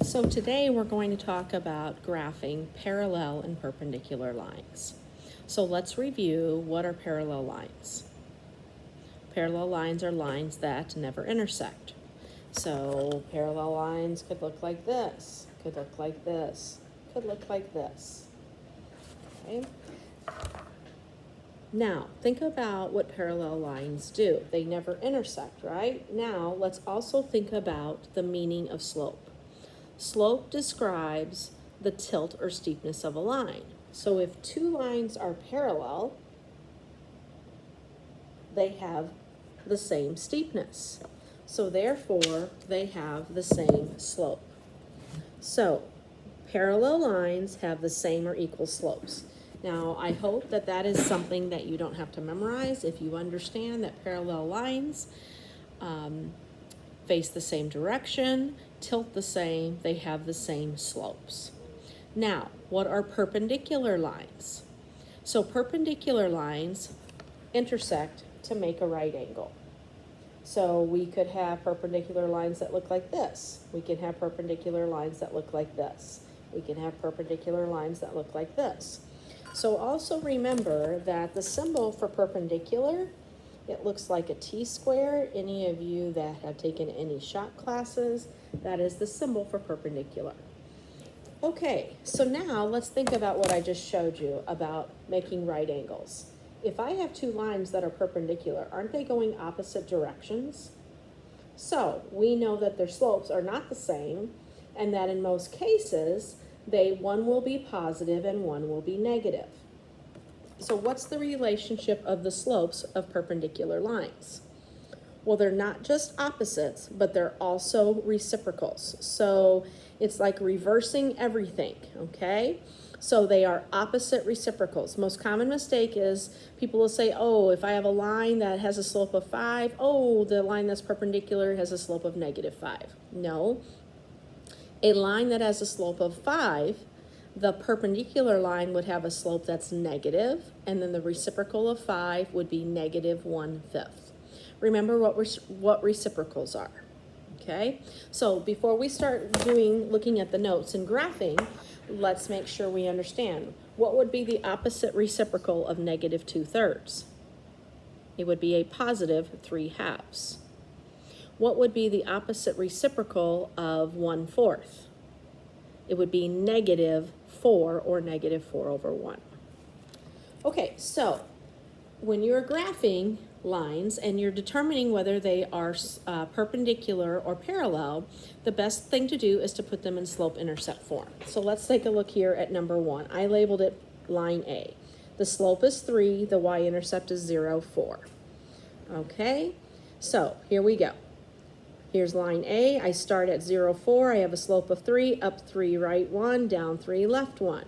So today we're going to talk about graphing parallel and perpendicular lines. So let's review what are parallel lines. Parallel lines are lines that never intersect. So parallel lines could look like this, could look like this, could look like this. Okay. Now, think about what parallel lines do. They never intersect, right? Now, let's also think about the meaning of slope. Slope describes the tilt or steepness of a line. So if two lines are parallel, they have the same steepness. So therefore, they have the same slope. So parallel lines have the same or equal slopes. Now, I hope that that is something that you don't have to memorize if you understand that parallel lines face the same direction, tilt the same, they have the same slopes. Now, what are perpendicular lines? So perpendicular lines intersect to make a right angle. So we could have perpendicular lines that look like this. We can have perpendicular lines that look like this. We can have perpendicular lines that look like this. So also remember that the symbol for perpendicular, it looks like a T-square. Any of you that have taken any shop classes, that is the symbol for perpendicular. Okay, so now let's think about what I just showed you about making right angles. If I have two lines that are perpendicular, aren't they going opposite directions? So we know that their slopes are not the same, and that in most cases, one will be positive and one will be negative. So what's the relationship of the slopes of perpendicular lines? Well, they're not just opposites, but they're also reciprocals. So it's like reversing everything, okay? So they are opposite reciprocals. Most common mistake is people will say, oh, if I have a line that has a slope of 5, oh, the line that's perpendicular has a slope of -5. No. A line that has a slope of 5, the perpendicular line would have a slope that's negative, and then the reciprocal of 5 would be -1/5. Remember what reciprocals are, okay? So before we start looking at the notes and graphing, let's make sure we understand. What would be the opposite reciprocal of -2/3? It would be a positive 3/2. What would be the opposite reciprocal of 1/4? It would be -4 or -4/1. Okay, so when you're graphing lines and you're determining whether they are perpendicular or parallel, the best thing to do is to put them in slope-intercept form. So let's take a look here at number 1. I labeled it line A. The slope is 3, the y-intercept is 0, 4. Okay, so here we go. Here's line A. I start at 0, 4. I have a slope of 3, up 3, right 1, down 3, left 1.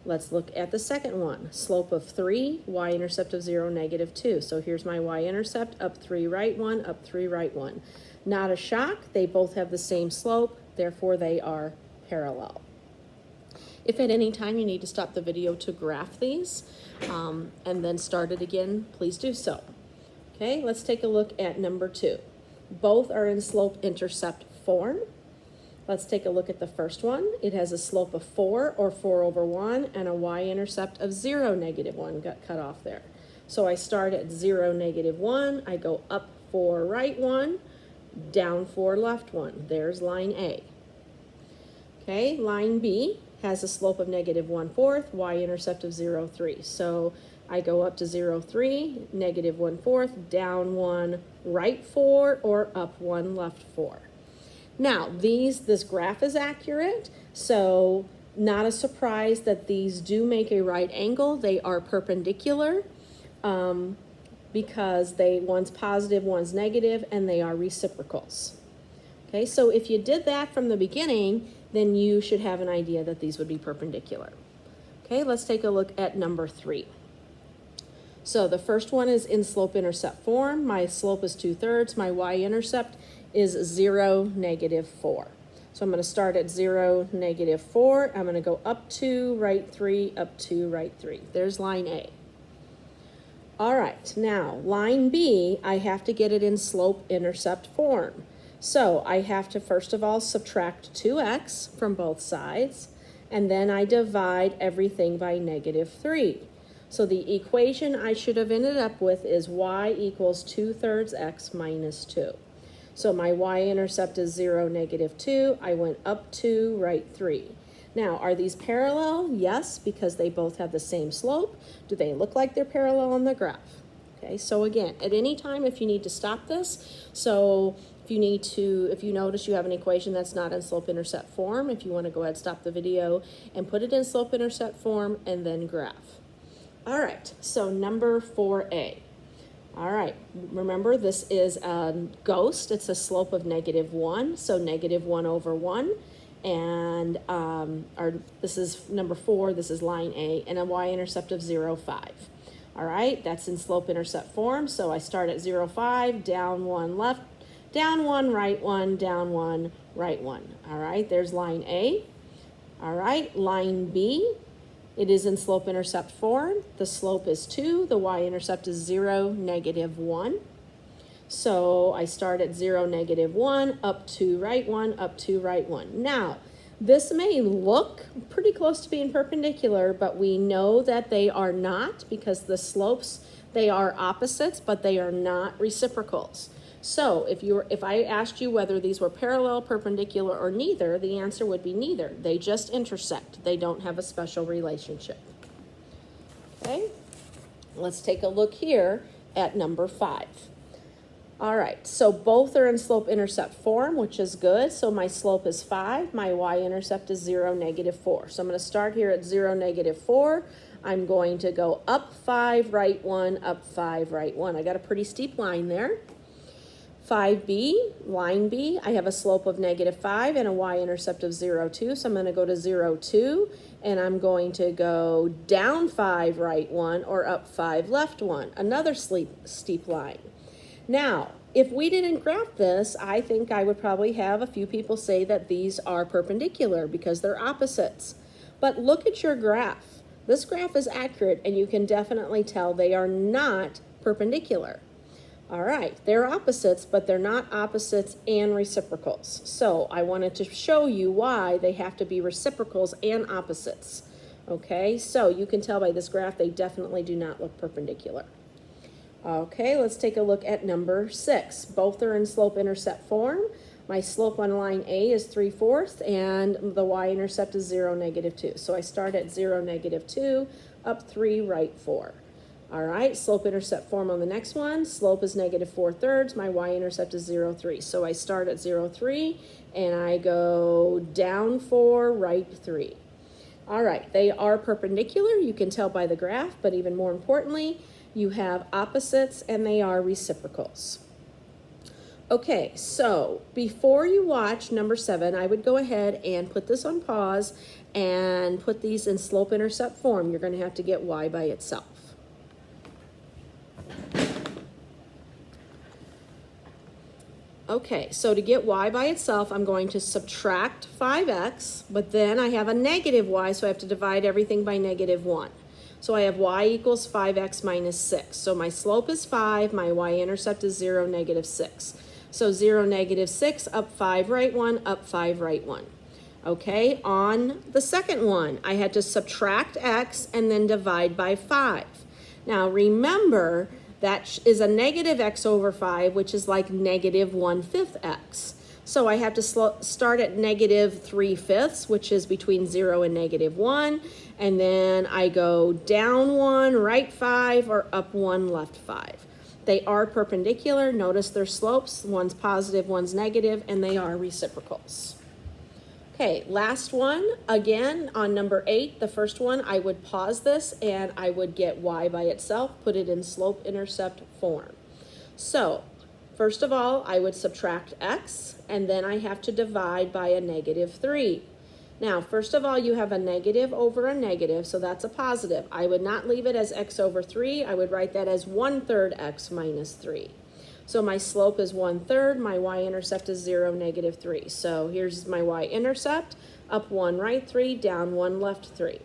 Let's look at the second one. Slope of 3, y-intercept of 0, -2. So here's my y-intercept, up 3, right 1, up 3, right 1. Not a shock. They both have the same slope. Therefore, they are parallel. If at any time you need to stop the video to graph these and then start it again, please do so. Okay, let's take a look at number 2. Both are in slope-intercept form. Let's take a look at the first one. It has a slope of 4 or 4/1 and a y-intercept of 0, -1 got cut off there. So I start at 0, -1. I go up 4, right 1, down 4, left 1. There's line A. Okay, line B has a slope of -1/4, y-intercept of 0, 3. So I go up to 0, 3, -1/4, down 1, right 4, or up 1, left 4. Now, this graph is accurate, so not a surprise that these do make a right angle. They are perpendicular because one's positive, one's negative, and they are reciprocals. Okay, so if you did that from the beginning, then you should have an idea that these would be perpendicular. Okay, let's take a look at number 3. So the first one is in slope-intercept form. My slope is 2/3. My y-intercept is 0, -4. So I'm going to start at 0, -4. I'm going to go up 2, right 3, up 2, right 3. There's line A. All right, now line B, I have to get it in slope-intercept form. So I have to first of all subtract 2x from both sides, and then I divide everything by -3. So the equation I should have ended up with is y equals 2/3 x minus 2. So my y-intercept is 0, -2. I went up 2, right 3. Now, are these parallel? Yes, because they both have the same slope. Do they look like they're parallel on the graph? Okay, so again, at any time if you need to stop this, so if you notice you have an equation that's not in slope-intercept form, if you want to go ahead, stop the video and put it in slope-intercept form and then graph. All right, so number 4a. All right, remember this is a ghost. It's a slope of -1, so -1/1. And this is number 4, this is line A, and a y-intercept of 0, 5. All right, that's in slope-intercept form, so I start at 0, 5, down 1, left, down 1, right 1, down 1, right 1. All right, there's line A. All right, line B. It is in slope-intercept form. The slope is 2. The y-intercept is 0, -1. So I start at 0, -1, up 2, right 1, up 2, right 1. Now, this may look pretty close to being perpendicular, but we know that they are not because the slopes, they are opposites, but they are not reciprocals. So if I asked you whether these were parallel, perpendicular, or neither, the answer would be neither. They just intersect. They don't have a special relationship. Okay, let's take a look here at number 5. All right, so both are in slope-intercept form, which is good. So my slope is 5, my y-intercept is 0, -4. So I'm going to start here at 0, -4. I'm going to go up 5, right 1, up 5, right 1. I got a pretty steep line there. 5b, line B, I have a slope of -5 and a y-intercept of 0, 2. So I'm going to go to 0, 2, and I'm going to go down 5, right 1, or up 5, left 1. Another steep line. Now, if we didn't graph this, I think I would probably have a few people say that these are perpendicular because they're opposites. But look at your graph. This graph is accurate, and you can definitely tell they are not perpendicular. All right, they're opposites, but they're not opposites and reciprocals. So I wanted to show you why they have to be reciprocals and opposites. Okay, so you can tell by this graph they definitely do not look perpendicular. Okay, let's take a look at number 6. Both are in slope-intercept form. My slope on line A is 3/4, and the y-intercept is 0, -2. So I start at 0, -2, up 3, right 4. All right, slope-intercept form on the next one. Slope is -4/3. My y-intercept is 0, 3. So I start at 0, 3, and I go down 4, right 3. All right, they are perpendicular. You can tell by the graph, but even more importantly, you have opposites and they are reciprocals. Okay, so before you watch number 7, I would go ahead and put this on pause and put these in slope-intercept form. You're going to have to get y by itself. Okay, so to get y by itself, I'm going to subtract 5x, but then I have a negative y, so I have to divide everything by -1. So I have y equals 5x minus 6. So my slope is 5, my y-intercept is 0, -6. So 0, -6, up 5, right 1, up 5, right 1. Okay, on the second one, I had to subtract x and then divide by 5. Now remember, that is a negative x over 5, which is like -1/5 x. So I have to start at -3/5, which is between 0 and -1. And then I go down 1, right 5, or up 1, left 5. They are perpendicular. Notice their slopes. One's positive, one's negative, and they are reciprocals. Okay, last one. Again, on number 8, the first one, I would pause this and I would get y by itself, put it in slope-intercept form. So, first of all, I would subtract x, and then I have to divide by a -3. Now, first of all, you have a negative over a negative, so that's a positive. I would not leave it as x over 3. I would write that as 1/3 x minus 3. So my slope is 1/3, my y-intercept is 0, -3. So here's my y-intercept, up 1, right 3, down 1, left 3.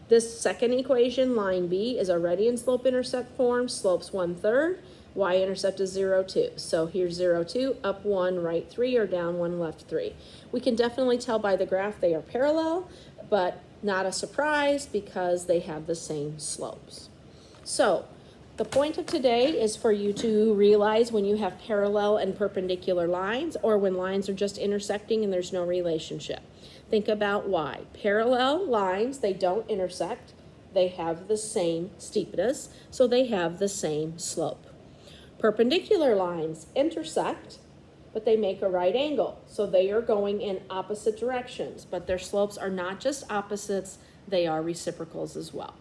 This second equation, line B, is already in slope-intercept form. Slope's 1/3, Y-intercept is 0, 2. So here's 0, 2, up 1, right 3, or down 1, left 3. We can definitely tell by the graph they are parallel, but not a surprise because they have the same slopes. So the point of today is for you to realize when you have parallel and perpendicular lines, or when lines are just intersecting and there's no relationship. Think about why. Parallel lines, they don't intersect. They have the same steepness, so they have the same slope. Perpendicular lines intersect, but they make a right angle. So they are going in opposite directions, but their slopes are not just opposites, they are reciprocals as well.